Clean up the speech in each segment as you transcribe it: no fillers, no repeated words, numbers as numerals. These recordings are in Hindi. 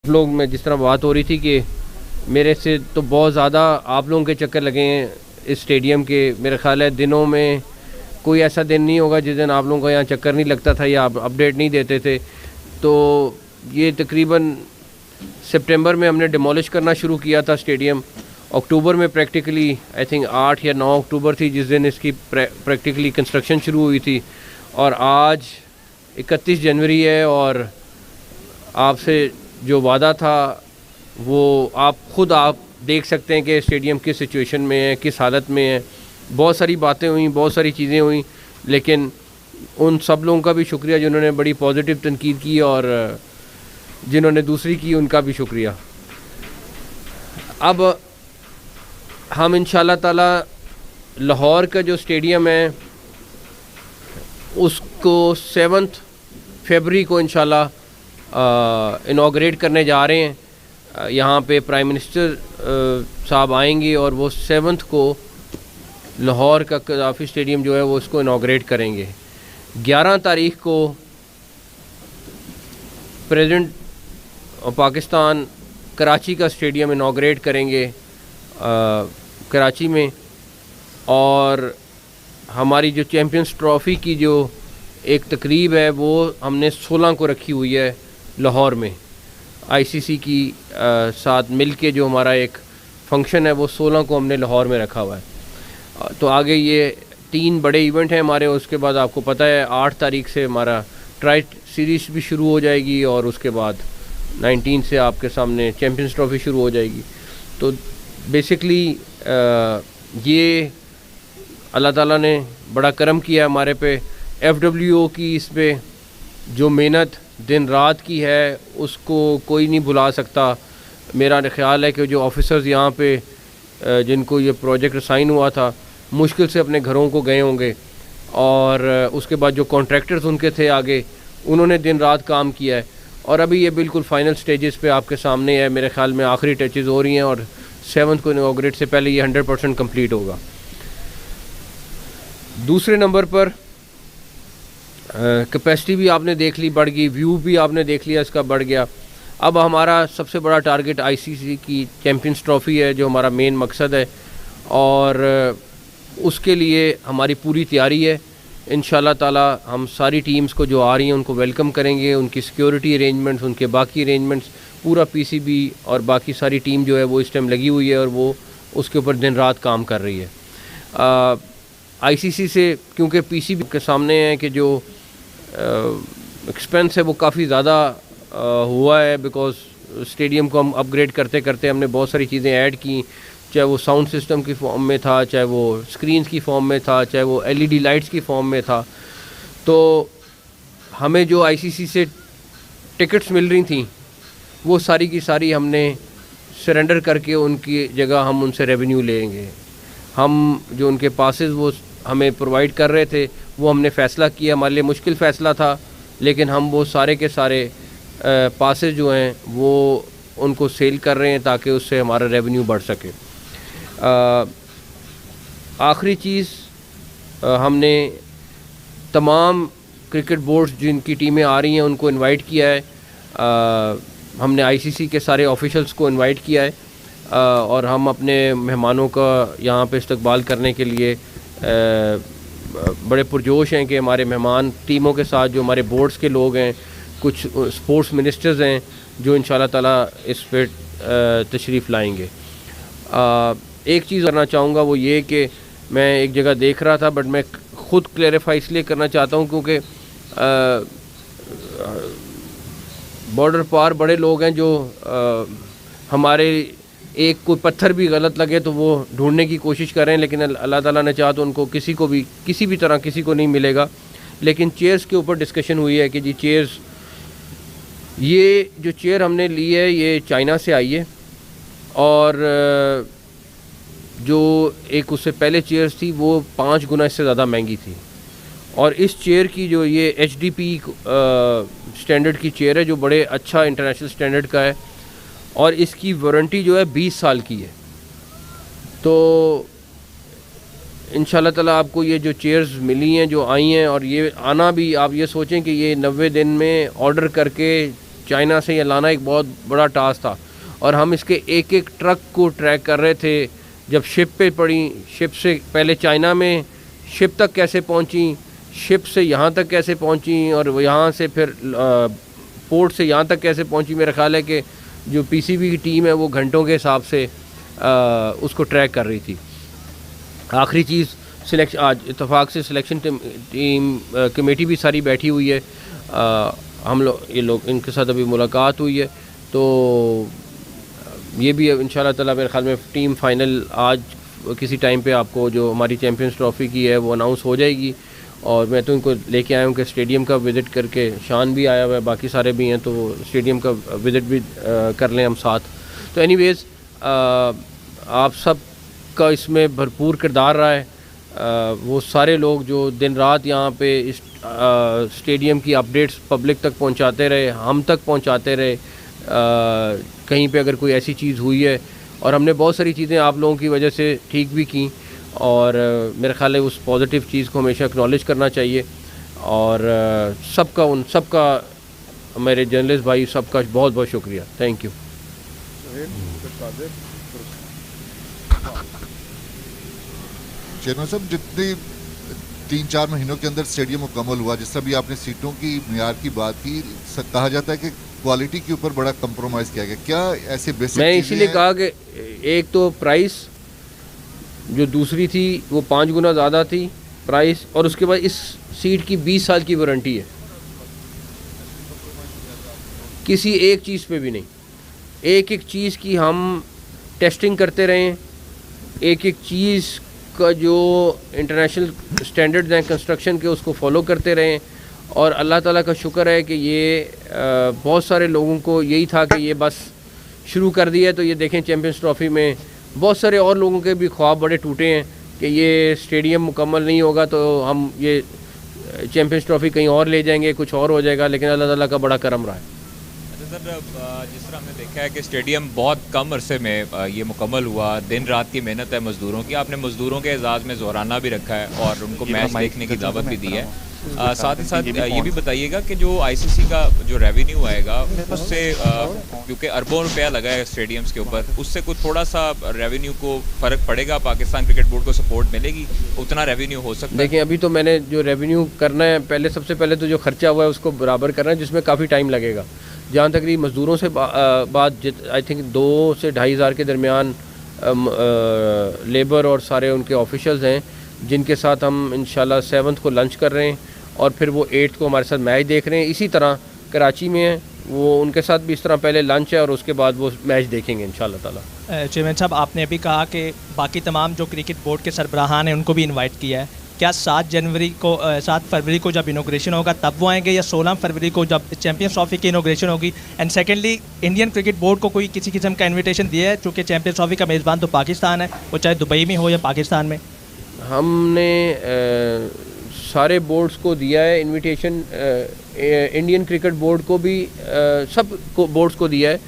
लोग में जिस तरह बात हो रही थी कि मेरे से तो बहुत ज़्यादा आप लोगों के चक्कर लगे हैं इस स्टेडियम के। मेरा ख़्याल है दिनों में कोई ऐसा दिन नहीं होगा जिस दिन आप लोगों का यहाँ चक्कर नहीं लगता था या आप अपडेट नहीं देते थे। तो ये तकरीबन सितंबर में हमने डिमोलिश करना शुरू किया था स्टेडियम। अक्टूबर में प्रैक्टिकली आई थिंक 8 या 9 अक्टूबर थी जिस दिन इसकी प्रैक्टिकली कंस्ट्रक्शन शुरू हुई थी, और आज 31 जनवरी है। और आपसे जो वादा था वो आप देख सकते हैं कि स्टेडियम किस सिचुएशन में है, किस हालत में है। बहुत सारी बातें हुई, बहुत सारी चीज़ें हुई, लेकिन उन सब लोगों का भी शुक्रिया जिन्होंने बड़ी पॉजिटिव तनकीद की, और जिन्होंने दूसरी की उनका भी शुक्रिया। अब हम इंशाल्लाह ताला लाहौर का जो स्टेडियम है उसको 7 फरवरी को इंशाल्लाह इनॉग्रेट करने जा रहे हैं। यहाँ पे प्राइम मिनिस्टर साहब आएंगे और वो 7 को लाहौर का कज़ाफ़ी स्टेडियम जो है वो उसको इनॉग्रेट करेंगे। 11 तारीख को प्रेसिडेंट पाकिस्तान कराची का स्टेडियम इनॉग्रेट करेंगे कराची में। और हमारी जो चैम्पियंस ट्रॉफ़ी की जो एक तकरीब है वो हमने 16 को रखी हुई है लाहौर में। आईसीसी की साथ मिल के जो हमारा एक फंक्शन है वो 16 को हमने लाहौर में रखा हुआ है। तो आगे ये 3 बड़े इवेंट हैं हमारे। उसके बाद आपको पता है 8 तारीख से हमारा ट्राई सीरीज़ भी शुरू हो जाएगी, और उसके बाद 19 से आपके सामने चैम्पियंस ट्रॉफ़ी शुरू हो जाएगी। तो बेसिकली ये अल्लाह ताला ने बड़ा करम किया हमारे पे। एफडब्ल्यूओ की इस पे जो मेहनत दिन रात की है उसको कोई नहीं भुला सकता। मेरा ख्याल है कि जो ऑफिसर्स यहाँ पे जिनको ये प्रोजेक्ट असाइन हुआ था मुश्किल से अपने घरों को गए होंगे, और उसके बाद जो कॉन्ट्रैक्टर्स उनके थे आगे उन्होंने दिन रात काम किया है। और अभी ये बिल्कुल फ़ाइनल स्टेजेस पे आपके सामने है। मेरे ख्याल में आखिरी टचेज़ हो रही हैं और 7 को इनॉग्रेट से पहले ये 100% कंप्लीट होगा। दूसरे नंबर पर कैपेसिटी भी आपने देख ली बढ़ गई, व्यू भी आपने देख लिया इसका बढ़ गया। अब हमारा सबसे बड़ा टारगेट आईसीसी की चैम्पियंस ट्रॉफ़ी है जो हमारा मेन मकसद है, और उसके लिए हमारी पूरी तैयारी है। इंशाल्लाह ताला हम सारी टीम्स को जो आ रही हैं उनको वेलकम करेंगे, उनकी सिक्योरिटी अरेंजमेंट्स, उनके बाकी अरेंजमेंट्स, पूरा पीसीबी और बाकी सारी टीम जो है वो इस टाइम लगी हुई है और वो उसके ऊपर दिन रात काम कर रही है। आईसीसी से क्योंकि पीसीबी के सामने है कि जो एक्सपेंस है वो काफ़ी ज़्यादा हुआ है, बिकॉज़ स्टेडियम को हम अपग्रेड करते करते हमने बहुत सारी चीज़ें ऐड की, चाहे वो साउंड सिस्टम की फॉर्म में था, चाहे वो स्क्रीन्स की फॉर्म में था, चाहे वो एलईडी लाइट्स की फॉर्म में था। तो हमें जो आईसीसी से टिकट्स मिल रही थी वो सारी की सारी हमने सरेंडर करके उनकी जगह हम उनसे रेवेन्यू लेंगे। हम जो उनके पासेस वो हमें प्रोवाइड कर रहे थे वो हमने फ़ैसला किया, हमारे लिए मुश्किल फ़ैसला था, लेकिन हम वो सारे के सारे पासेस जो हैं वो उनको सेल कर रहे हैं ताकि उससे हमारा रेवेन्यू बढ़ सके। आखिरी चीज़, हमने तमाम क्रिकेट बोर्ड्स जिनकी टीमें आ रही हैं उनको इनवाइट किया है। हमने आईसीसी के सारे ऑफिशियल्स को इनवाइट किया है, और हम अपने मेहमानों का यहाँ पे इस्तकबाल करने के लिए बड़े पुरजोश हैं कि हमारे मेहमान टीमों के साथ जो हमारे बोर्ड्स के लोग हैं, कुछ स्पोर्ट्स मिनिस्टर्स हैं जो इंशाल्लाह ताला इस पे तशरीफ़ लाएंगे। एक चीज़ करना चाहूँगा वो ये कि मैं एक जगह देख रहा था, बट मैं ख़ुद क्लैरिफाई इसलिए करना चाहता हूँ क्योंकि बॉर्डर पार बड़े लोग हैं जो हमारे एक कोई पत्थर भी गलत लगे तो वो ढूंढने की कोशिश कर रहे हैं, लेकिन अल्लाह ताला ने चाहा तो उनको किसी को भी किसी भी तरह किसी को नहीं मिलेगा। लेकिन चेयर्स के ऊपर डिस्कशन हुई है कि जी चेयर्स, ये जो चेयर हमने ली है ये चाइना से आई है, और जो एक उससे पहले चेयर्स थी वो 5 गुना इससे ज़्यादा महंगी थी। और इस चेयर की जो ये एचडीपी स्टैंडर्ड की चेयर है जो बड़े अच्छा इंटरनेशनल स्टैंडर्ड का है, और इसकी वारंटी जो है 20 साल की है। तो इंशाल्लाह ताला आपको ये जो चेयर्स मिली हैं जो आई हैं, और ये आना भी आप ये सोचें कि ये 90 दिन में ऑर्डर करके चाइना से ये लाना एक बहुत बड़ा टास्क था, और हम इसके एक एक ट्रक को ट्रैक कर रहे थे। जब शिप पे पड़ी, शिप से पहले चाइना में शिप तक कैसे पहुंची, शिप से यहाँ तक कैसे पहुंची, और यहाँ से फिर पोर्ट से यहाँ तक कैसे पहुंची। मेरा ख्याल है कि जो पीसीबी की टीम है वो घंटों के हिसाब से उसको ट्रैक कर रही थी। आखिरी चीज़ सिलेक्शन, आज इत्तेफाक से सिलेक्शन टीम कमेटी भी सारी बैठी हुई है। हम लोग ये लोग इनके साथ अभी मुलाकात हुई है, तो ये भी इंशाल्लाह ताला मेरे ख्याल में टीम फाइनल आज किसी टाइम पे आपको जो हमारी चैम्पियंस ट्रॉफ़ी की है वो अनाउंस हो जाएगी। और मैं तो इनको लेके आया हूँ कि स्टेडियम का विज़िट करके, शान भी आया हुआ है, बाकी सारे भी हैं, तो स्टेडियम का विज़िट भी कर लें हम साथ। तो एनीवेज़ आप सब का इसमें भरपूर किरदार रहा है। वो सारे लोग जो दिन रात यहाँ पे इस स्टेडियम की अपडेट्स पब्लिक तक पहुँचाते रहे, हम तक पहुँचाते रहे। कहीं पे अगर कोई ऐसी चीज़ हुई है, और हमने बहुत सारी चीज़ें आप लोगों की वजह से ठीक भी की, और मेरा ख्याल है उस पॉजिटिव चीज़ को हमेशा एक्नॉलेज करना चाहिए। और सबका मेरे जर्नलिस्ट भाई सबका बहुत बहुत शुक्रिया, थैंक यू। चेयरमैन साहब, जितनी 3-4 महीनों के अंदर स्टेडियम मुकम्मल हुआ, जिस तरह भी आपने सीटों की मियार की बात की, कहा जाता है कि क्वालिटी के ऊपर बड़ा कंप्रोमाइज़ किया गया, क्या ऐसे बेसिक? मैं इसीलिए कहा कि एक तो प्राइस जो दूसरी थी वो 5 गुना ज़्यादा थी प्राइस, और उसके बाद इस सीट की 20 साल की वारंटी है, किसी एक चीज़ पे भी नहीं। एक एक चीज़ की हम टेस्टिंग करते रहें, एक एक चीज़ का जो इंटरनेशनल स्टैंडर्ड्स हैं कंस्ट्रक्शन के उसको फॉलो करते रहें। और अल्लाह ताला का शुक्र है कि ये बहुत सारे लोगों को यही था कि ये बस शुरू कर दिया है। तो ये देखें चैम्पियंस ट्रॉफ़ी में बहुत सारे और लोगों के भी ख्वाब बड़े टूटे हैं कि ये स्टेडियम मुकम्मल नहीं होगा तो हम ये चैम्पियंस ट्रॉफ़ी कहीं और ले जाएंगे, कुछ और हो जाएगा, लेकिन अल्लाह ताला का बड़ा करम रहा है। सर, जिस तरह हमने देखा है कि स्टेडियम बहुत कम अरसे में ये मुकम्मल हुआ, दिन रात की मेहनत है मज़दूरों की। आपने मज़दूरों के एजाज़ में ज़ोराना भी रखा है और उनको मैच देखने की दावत भी दी है। साथ ही साथ ये भी बताइएगा कि जो आईसीसी का जो रेवेन्यू आएगा उससे, क्योंकि अरबों रुपया लगा है स्टेडियम्स के ऊपर, उससे कुछ थोड़ा सा रेवेन्यू को फ़र्क पड़ेगा, पाकिस्तान क्रिकेट बोर्ड को सपोर्ट मिलेगी, उतना रेवेन्यू हो सकता है? देखिए, अभी तो मैंने जो रेवेन्यू करना है, सबसे पहले तो जो खर्चा हुआ है उसको बराबर करना है, जिसमें काफ़ी टाइम लगेगा। जहाँ तक मज़दूरों से बात, आई थिंक 2 से 2.5 हज़ार के दरमियान लेबर और सारे उनके ऑफिशियल्स हैं, जिनके साथ हम इंशाल्लाह 7th को लंच कर रहे हैं, और फिर वो 8th को हमारे साथ मैच देख रहे हैं। इसी तरह कराची में है, वो उनके साथ भी इस तरह पहले लंच है और उसके बाद वो मैच देखेंगे इंशाल्लाह ताला। चेयरमैन साहब, आपने अभी कहा कि बाकी तमाम जो क्रिकेट बोर्ड के सरबराहान हैं उनको भी इन्वाइट किया है। क्या 7 फरवरी को जब इनोग्रेशन होगा तब वो आएंगे, या 16 फरवरी को जब चैम्पियंस ट्रॉफी की इनोग्रेशन होगी? And secondly, Indian cricket board को कोई किसी किस्म का इन्विटेशन दिया है? चूँकि चैम्पियंस ट्रॉफी का मेज़बान तो पाकिस्तान है, वो चाहे दुबई में हो या पाकिस्तान में। हमने सारे बोर्ड्स को दिया है इनविटेशन, इंडियन क्रिकेट बोर्ड को भी, सब को बोर्ड्स को दिया है,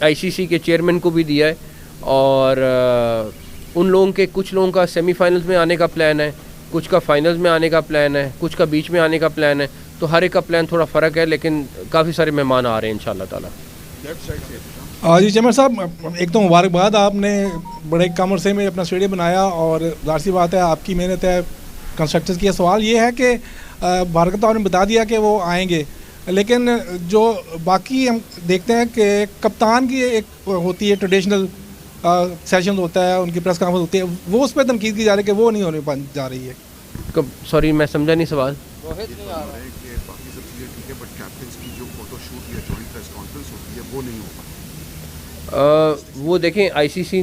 आईसीसी के चेयरमैन को भी दिया है, और उन लोगों के, कुछ लोगों का सेमीफाइनल्स में आने का प्लान है, कुछ का फाइनल्स में आने का प्लान है, कुछ का बीच में आने का प्लान है। तो हर एक का प्लान थोड़ा फ़र्क है, लेकिन काफ़ी सारे मेहमान आ रहे हैं इंशाल्लाह ताला। जी चेयरमैन साहब, एक तो मुबारकबाद, आपने बड़े कम अरसे में अपना स्टेडियम बनाया, और जाहिर सी बात है आपकी मेहनत है कंस्ट्रक्टर्स की। सवाल ये है कि भारत तो आपने बता दिया कि वो आएंगे, लेकिन जो बाकी हम देखते हैं कि कप्तान की एक होती है ट्रेडिशनल सेशन होता है, उनकी प्रेस कॉन्फ्रेंस होती है, वो उस पर तनकीद की जा रही है कि वो नहीं होने जा रही है। कब? सॉरी, मैं समझा नहीं सवाल। बाकी सब चीज़ें ठीक है, बट कैप्टन्स की जो फोटोशूट या जॉइंट प्रेस कॉन्फ्रेंस होती है वो नहीं हो वो देखें, आईसीसी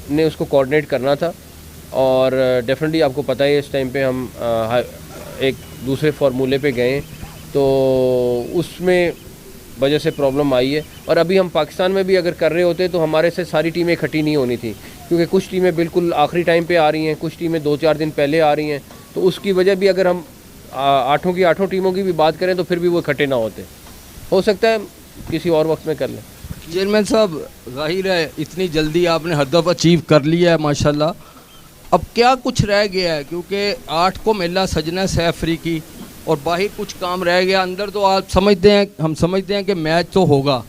ने उसको कोऑर्डिनेट करना था, और डेफिनेटली आपको पता है इस टाइम पे हम एक दूसरे फार्मूले पे गए, तो उसमें वजह से प्रॉब्लम आई है। और अभी हम पाकिस्तान में भी अगर कर रहे होते तो हमारे से सारी टीमें इकट्ठी नहीं होनी थी, क्योंकि कुछ टीमें बिल्कुल आखिरी टाइम पे आ रही हैं, कुछ टीमें 2-4 दिन पहले आ रही हैं, तो उसकी वजह भी अगर हम 8 टीमों की भी बात करें तो फिर भी वो इकट्ठे ना होते। हो सकता है किसी और वक्त में कर लें। चेयरमैन साहब, जाहिर है इतनी जल्दी आपने हदफ अचीव कर लिया है माशाल्लाह, अब क्या कुछ रह गया है? क्योंकि 8 को मेला सजना सैफ अफ्रीकी, और बाहर कुछ काम रह गया, अंदर तो आप समझते हैं, हम समझते हैं कि मैच तो होगा।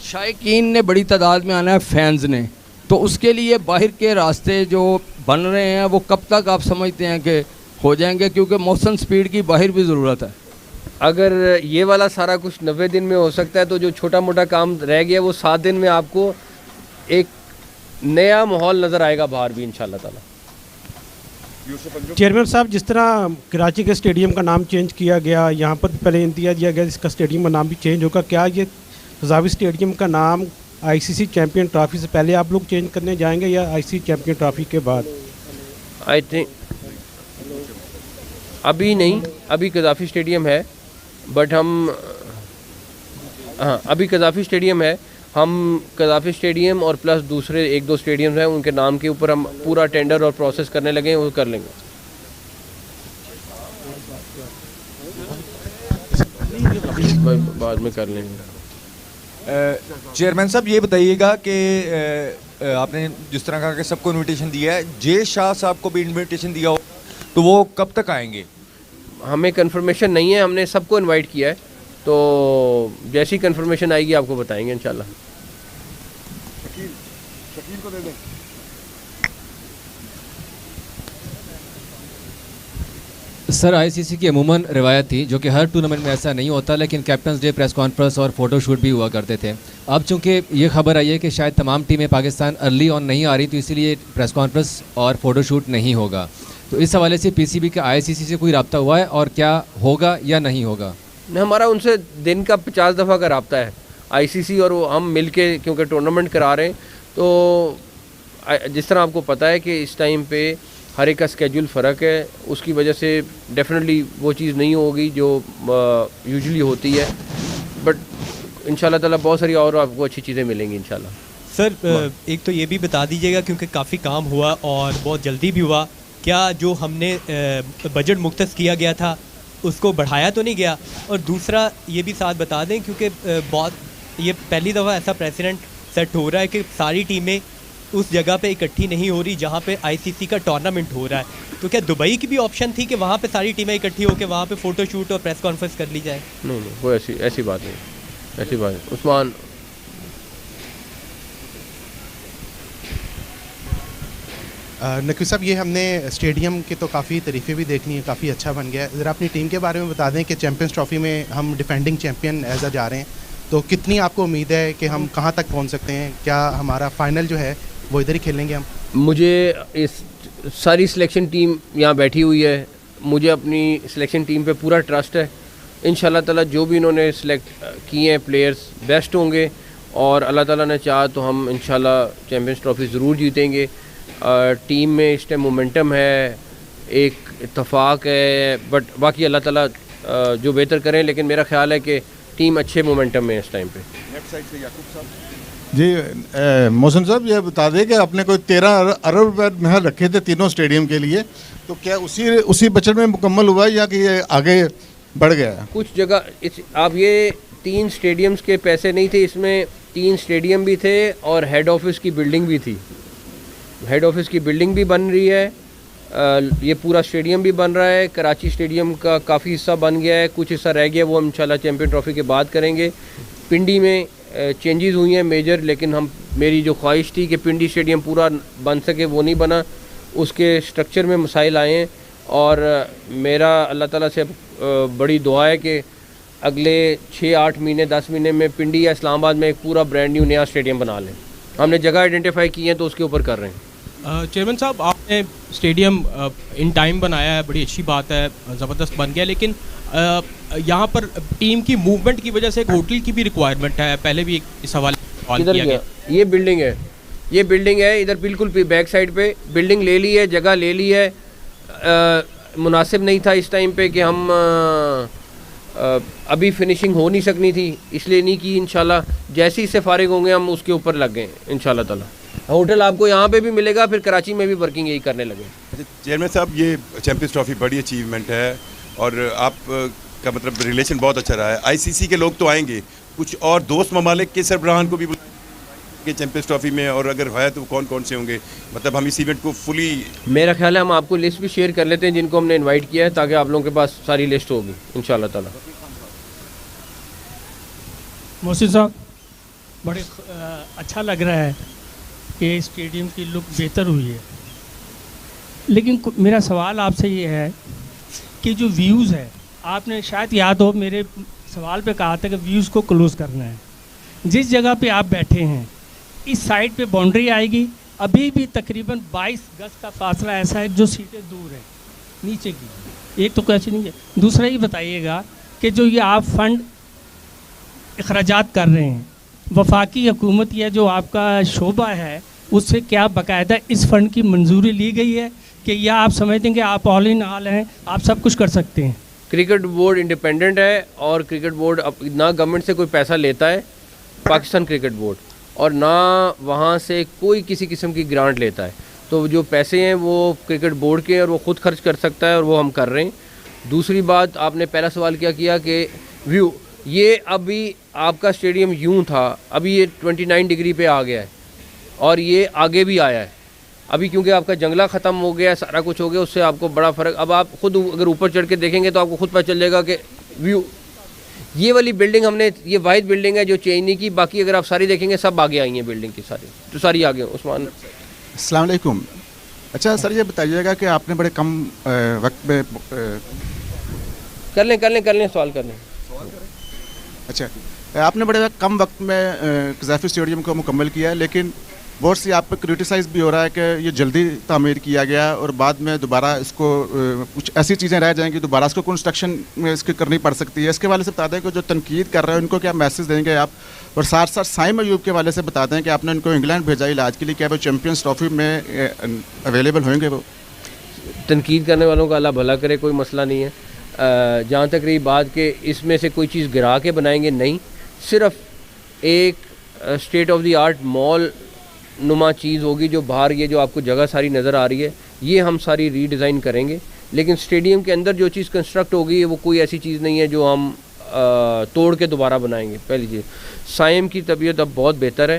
शायकीन ने बड़ी तादाद में आना है, फैंस ने, तो उसके लिए बाहर के रास्ते जो बन रहे हैं वो कब तक आप समझते हैं कि हो जाएंगे, क्योंकि मौसम स्पीड की बाहर भी ज़रूरत है। अगर ये वाला सारा कुछ 90 दिन में हो सकता है तो जो छोटा मोटा काम रह गया वो 7 दिन में आपको एक नया माहौल नज़र आएगा बाहर भी इंशाल्लाह ताला। चेयरमैन साहब, जिस तरह कराची के स्टेडियम का नाम चेंज किया गया, यहाँ पर पहले इंतजार दिया गया इसका स्टेडियम का नाम भी चेंज होगा, क्या ये ज़ावी स्टेडियम का नाम आईसीसी चैम्पियन ट्रॉफी से पहले आप लोग चेंज करने जाएंगे या आईसीसी चैम्पियन ट्रॉफी के बाद? आई थिंक अभी नहीं, अभी कज़ाफ़ी स्टेडियम है, बट हम हाँ अभी कज़ाफ़ी स्टेडियम है, हम कज़ाफ़ी स्टेडियम और प्लस दूसरे 1-2 स्टेडियम हैं उनके नाम के ऊपर हम पूरा टेंडर और प्रोसेस करने लगे हैं, वो कर लेंगे। बाद में कर लेंगे। चेयरमैन साहब ये बताइएगा कि आपने जिस तरह का कि सबको इनविटेशन दिया है, जे शाह साहब को भी इनविटेशन दिया हो तो वो कब तक आएंगे? हमें कंफर्मेशन नहीं है, हमने सबको इनवाइट किया है, तो जैसी कंफर्मेशन आएगी आपको बताएंगे इंशाल्लाह। शकील को दे दें। सर, आईसीसी की अमूमन रिवायत थी, जो कि हर टूर्नामेंट में ऐसा नहीं होता, लेकिन कैप्टन्स डे, प्रेस कॉन्फ्रेंस और फ़ोटो शूट भी हुआ करते थे। अब चूंकि ये खबर आई है कि शायद तमाम टीमें पाकिस्तान अर्ली ऑन नहीं आ रही, तो इसीलिए प्रेस कॉन्फ्रेंस और फ़ोटो शूट नहीं होगा, तो इस हवाले से पीसीबी का आईसीसी से कोई रब्ता हुआ है और क्या होगा या नहीं होगा? हमारा उनसे दिन का 50 दफ़ा का रब्ता है आईसीसी और वो हम मिल के, क्योंकि टूर्नामेंट करा रहे हैं, तो जिस तरह आपको पता है कि इस टाइम पे हर एक का स्केड्यूल फ़र्क है, उसकी वजह से डेफिनेटली वो चीज़ नहीं होगी जो यूजुअली होती है, बट इंशाल्लाह ताला बहुत सारी और आपको अच्छी चीज़ें मिलेंगी इंशाल्लाह। सर, एक तो ये भी बता दीजिएगा, क्योंकि काफ़ी काम हुआ और बहुत जल्दी भी हुआ, क्या जो हमने बजट मुख्तस किया गया था उसको बढ़ाया तो नहीं गया? और दूसरा ये भी साथ बता दें, क्योंकि बहुत ये पहली दफ़ा ऐसा प्रेसिडेंट सेट हो रहा है कि सारी टीमें उस जगह पे इकट्ठी नहीं हो रही जहाँ पे आईसीसी का टूर्नामेंट हो रहा है, तो क्या दुबई की भी ऑप्शन थी कि वहाँ पे सारी टीमें इकट्ठी होकर वहाँ पे फ़ोटो शूट और प्रेस कॉन्फ्रेंस कर ली जाए? नहीं, कोई ऐसी बात नहीं, ऐसी बात नहीं। उस्मान, नकवी साहब, ये हमने स्टेडियम की तो काफ़ी तारीफ़ें भी देखनी है, काफ़ी अच्छा बन गया है। ज़रा अपनी टीम के बारे में बता दें कि चैम्पियंस ट्रॉफ़ी में हम डिफेंडिंग चैम्पियन एज आ जा रहे हैं, तो कितनी आपको उम्मीद है कि हम कहाँ तक पहुँच सकते हैं? क्या हमारा फाइनल जो है वो इधर ही खेलेंगे हम? मुझे इस सारी सिलेक्शन टीम यहाँ बैठी हुई है, मुझे अपनी सिलेक्शन टीम पे पूरा ट्रस्ट है। इंशाल्लाह ताला जो भी इन्होंने सिलेक्ट किए हैं प्लेयर्स बेस्ट होंगे, और अल्लाह ताला ने चाहा तो हम इंशाल्लाह चैम्पियंस ट्रॉफ़ी ज़रूर जीतेंगे। टीम में इस टाइम मोमेंटम है, एक इत्तफाक है, बट बाकी अल्लाह ताला जो बेहतर करें, लेकिन मेरा ख्याल है कि टीम अच्छे मोमेंटम में है इस टाइम पे। लेफ्ट साइड से याकूब साहब। जी मोहसिन साहब, ये बता दें कि आपने कोई 13 अरब रुपये महल रखे थे तीनों स्टेडियम के लिए, तो क्या उसी बजट में मुकम्मल हुआ है या कि ये आगे बढ़ गया है? कुछ जगह आप ये 3 स्टेडियम्स के पैसे नहीं थे, इसमें 3 स्टेडियम भी थे और हेड ऑफिस की बिल्डिंग भी थी। हेड ऑफिस की बिल्डिंग भी बन रही है, ये पूरा स्टेडियम भी बन रहा है, कराची स्टेडियम का काफ़ी हिस्सा बन गया है, कुछ हिस्सा रह गया, वो हम इंशाल्लाह चैम्पियन ट्रॉफ़ी के बाद करेंगे। पिंडी में चेंजेस हुई हैं मेजर, लेकिन मेरी जो ख्वाहिश थी कि पिंडी स्टेडियम पूरा बन सके वो नहीं बना, उसके स्ट्रक्चर में मसाइल आए हैं, और मेरा अल्लाह ताला से बड़ी दुआ है कि अगले 6-8 महीने 10 महीने में पिंडी या इस्लामाबाद में एक पूरा ब्रांड न्यू नया स्टेडियम बना लें। हमने जगह आइडेंटिफाई की है तो उसके ऊपर कर रहे हैं। चेयरमैन साहब, आपने स्टेडियम इन टाइम बनाया है, बड़ी अच्छी बात है, ज़बरदस्त बन गया, लेकिन यहाँ पर टीम की मूवमेंट की वजह से एक होटल की भी रिक्वायरमेंट है, पहले भी इस हवाले सवाल किया गया। ये बिल्डिंग है इधर बिल्कुल बैक साइड पे बिल्डिंग ले ली है, जगह ले ली है, मुनासिब नहीं था इस टाइम पे कि हम अभी फिनिशिंग हो नहीं सकनी थी, इसलिए नहीं की। इंशाल्लाह जैसे ही से फारिग होंगे हम उसके ऊपर लग गए इंशाल्लाह ताला। होटल आपको यहाँ पे भी मिलेगा, फिर कराची में भी वर्किंग यही करने लगे। चेयरमैन साहब, ये चैम्पियंस ट्रॉफी बड़ी अचीवमेंट है और आप का मतलब रिलेशन बहुत अच्छा रहा है। आईसीसी के लोग तो आएंगे, कुछ और दोस्त ममालिक के सरबराहान को भी के चैंपियंस ट्रॉफी में, और अगर है तो कौन कौन से होंगे? मतलब हम इस इवेंट को फुली, मेरा ख्याल है हम आपको लिस्ट भी शेयर कर लेते हैं जिनको हमने इनवाइट किया है, ताकि आप लोगों के पास सारी लिस्ट होगी इंशाल्लाह ताला। मोहसिन साहब, बड़े अच्छा लग रहा है कि स्टेडियम की लुक बेहतर हुई है, लेकिन मेरा सवाल आपसे ये है कि जो व्यूज़ है, आपने शायद याद हो मेरे सवाल पे कहा था कि व्यूज़ को क्लोज़ करना है। जिस जगह पे आप बैठे हैं इस साइड पे बाउंड्री आएगी, अभी भी तकरीबन 22 गज का फासला ऐसा है जो सीटें दूर है नीचे की, एक तो कैसे नहीं है। दूसरा ये बताइएगा कि जो ये आप फ़ंड अखराजात कर रहे हैं, वफाकी हुकूमत या जो आपका शोबा है उससे क्या बाकायदा इस फ़ंड की मंजूरी ली गई है कि या आप समझते हैं कि आप ऑल इन ऑल हैं, आप सब कुछ कर सकते हैं? क्रिकेट बोर्ड इंडिपेंडेंट है और क्रिकेट बोर्ड ना गवर्नमेंट से कोई पैसा लेता है, पाकिस्तान क्रिकेट बोर्ड, और ना वहाँ से कोई किसी किस्म की ग्रांट लेता है। तो जो पैसे हैं वो क्रिकेट बोर्ड के हैं और वो ख़ुद खर्च कर सकता है, और वो हम कर रहे हैं। दूसरी बात, आपने पहला सवाल क्या किया कि व्यू, ये अभी आपका स्टेडियम यूं था, अभी ये 29 डिग्री पे आ गया है और ये आगे भी आया है अभी, क्योंकि आपका जंगला ख़त्म हो गया है, सारा कुछ हो गया, उससे आपको बड़ा फ़र्क। अब आप खुद अगर ऊपर चढ़ के देखेंगे तो आपको खुद पता चल जाएगा कि व्यू, ये वाली बिल्डिंग हमने, ये वाहिद बिल्डिंग है जो चेंज नहीं की, बाकी अगर आप सारी देखेंगे सब आगे आई हैं बिल्डिंग की, सारी तो सारी आगे। उस्मान, अस्सलाम वालेकुम। अच्छा सर, ये बताइएगा कि आपने बड़े कम वक्त में कर लें सवाल कर लें। अच्छा, आपने बड़े कम वक्त में क़ज़ाफ़ी स्टेडियम को मुकम्मल किया है, लेकिन बहुत सी आप पर क्रिटिसाइज़ भी हो रहा है कि ये जल्दी तामीर किया गया और बाद में दोबारा इसको कुछ ऐसी चीज़ें रह जाएंगी, दोबारा इसको कंस्ट्रक्शन में इसकी करनी पड़ सकती है। इसके वाले से बता दें कि जो तनकीद कर रहे हैं उनको क्या मैसेज देंगे आप, और साथ साथ साइम अयूब के वाले से बता दें कि आपने उनको इंग्लैंड भेजा इलाज के लिए, क्या वो चैम्पियंस ट्रॉफी में अवेलेबल होंगे? वो तनकीद करने वालों का अल्लाह भला करे, कोई मसला नहीं है। जहाँ तक रही बात कि इसमें से कोई चीज़ गिरा के बनाएंगे, नहीं, सिर्फ एक state of the art mall नुमा चीज़ होगी जो बाहर, ये जो आपको जगह सारी नज़र आ रही है, ये हम सारी रीडिज़ाइन करेंगे। लेकिन स्टेडियम के अंदर जो चीज़ कंस्ट्रक्ट होगी वो कोई ऐसी चीज़ नहीं है जो हम तोड़ के दोबारा बनाएंगे। पहली चीज़, साइम की तबीयत अब बहुत बेहतर है,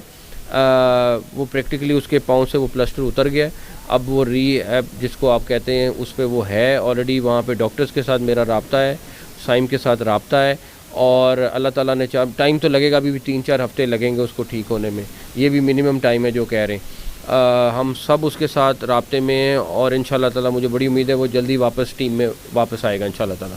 वो प्रैक्टिकली उसके पाँव से वो प्लास्टर उतर गया है, अब वो रीहैब जिसको आप कहते हैं उस पर वो है ऑलरेडी। वहाँ पे डॉक्टर्स के साथ मेरा राब्ता है, साइम के साथ राब्ता है, और अल्लाह ताला ने चाह, टाइम तो लगेगा, अभी भी 3-4 हफ्ते लगेंगे उसको ठीक होने में, ये भी मिनिमम टाइम है जो कह रहे हैं। हम सब उसके साथ राब्ते में हैं और इंशाल्लाह ताला मुझे बड़ी उम्मीद है वो जल्दी वापस टीम में वापस आएगा इंशाल्लाह ताला।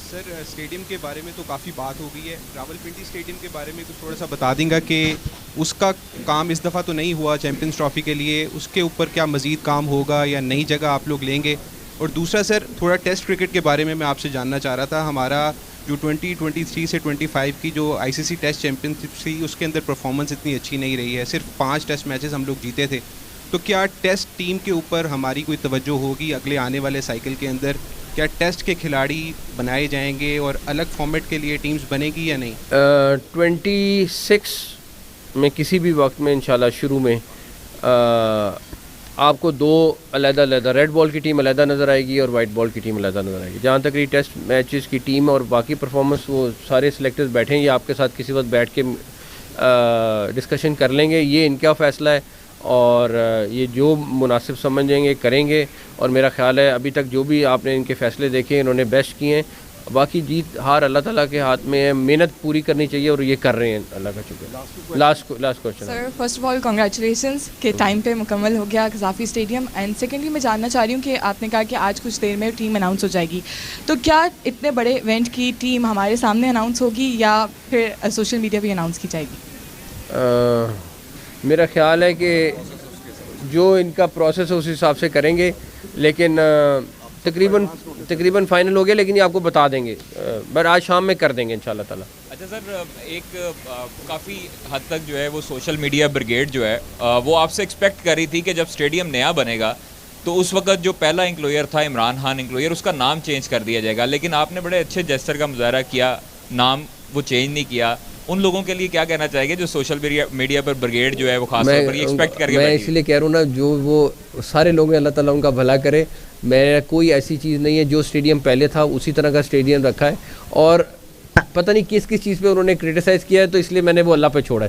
सर, स्टेडियम के बारे में तो काफ़ी बात हो गई है, रावलपिंडी स्टेडियम के बारे में कुछ थोड़ा सा बता देंगे कि उसका काम इस दफ़ा तो नहीं हुआ चैम्पियंस ट्रॉफी के लिए, उसके ऊपर क्या मज़ीद काम होगा या नई जगह आप लोग लेंगे? और दूसरा सर, थोड़ा टेस्ट क्रिकेट के बारे में मैं आपसे जानना चाह रहा था। हमारा जो 2023 से 25 की जो आईसीसी टेस्ट चैम्पियनशिप थी उसके अंदर परफॉर्मेंस इतनी अच्छी नहीं रही है, सिर्फ 5 टेस्ट मैचेस हम लोग जीते थे। तो क्या टेस्ट टीम के ऊपर हमारी कोई तवज्जो होगी अगले आने वाले साइकिल के अंदर? क्या टेस्ट के खिलाड़ी बनाए जाएंगे और अलग फॉर्मेट के लिए टीम्स बनेगी या नहीं? 26 में किसी भी वक्त में इंशाल्लाह शुरू में आपको 2 अलग-अलग रेड बॉल की टीम अलग नज़र आएगी और वाइट बॉल की टीम अलग नज़र आएगी। जहाँ तक ये टेस्ट मैचेस की टीम और बाकी परफॉर्मेंस, वो सारे सिलेक्टर्स बैठेंगे आपके साथ, किसी वक्त बैठ के डिस्कशन कर लेंगे, ये इनका फ़ैसला है और ये जो मुनासिब समझेंगे करेंगे। और मेरा ख्याल है अभी तक जो भी आपने इनके फ़ैसले देखे इन्होंने बेस्ट किए हैं, बाकी जीत हार अल्लाह ताला के हाथ में है, मेहनत पूरी करनी चाहिए और ये कर रहे हैं, अल्लाह का शुक्र। Last question sir, first of all congratulations के टाइम पे मुकम्मल हो गया क़ज़ाफ़ी स्टेडियम। एंड सेकेंडली मैं जानना चाह रही हूँ कि आपने कहा कि आज कुछ देर में टीम अनाउंस हो जाएगी, तो क्या इतने बड़े इवेंट की टीम हमारे सामने अनाउंस होगी या फिर सोशल मीडिया भी अनाउंस की जाएगी? मेरा ख्याल है कि जो इनका प्रोसेस है उस हिसाब से करेंगे, लेकिन तकरीबन फाइनल हो गया, लेकिन ये आपको बता देंगे, पर आज शाम में कर देंगे इंशाल्लाह ताला। अच्छा सर, एक काफ़ी हद तक जो है वो सोशल मीडिया ब्रिगेड जो है वो आपसे एक्सपेक्ट कर रही थी कि जब स्टेडियम नया बनेगा तो उस वक्त जो पहला इंक्लोयर था इमरान खान इंक्लोयर, उसका नाम चेंज कर दिया जाएगा, लेकिन आपने बड़े अच्छे जेस्चर का मुजाहरा किया, नाम वो चेंज नहीं किया। उन लोगों के लिए क्या कहना चाहेंगे जो सोशल मीडिया पर ब्रिगेड जो है वो खास तौर पर एक्सपेक्ट करके मैं इसलिए कह रहा हूँ ना, जो वो सारे लोग हैं, अल्लाह ताला उनका भला करे। मेरा कोई ऐसी चीज़ नहीं है, जो स्टेडियम पहले था उसी तरह का स्टेडियम रखा है, और पता नहीं किस चीज़ पे उन्होंने क्रिटिसाइज़ किया है, तो इसलिए मैंने वो अल्लाह पे छोड़ा है।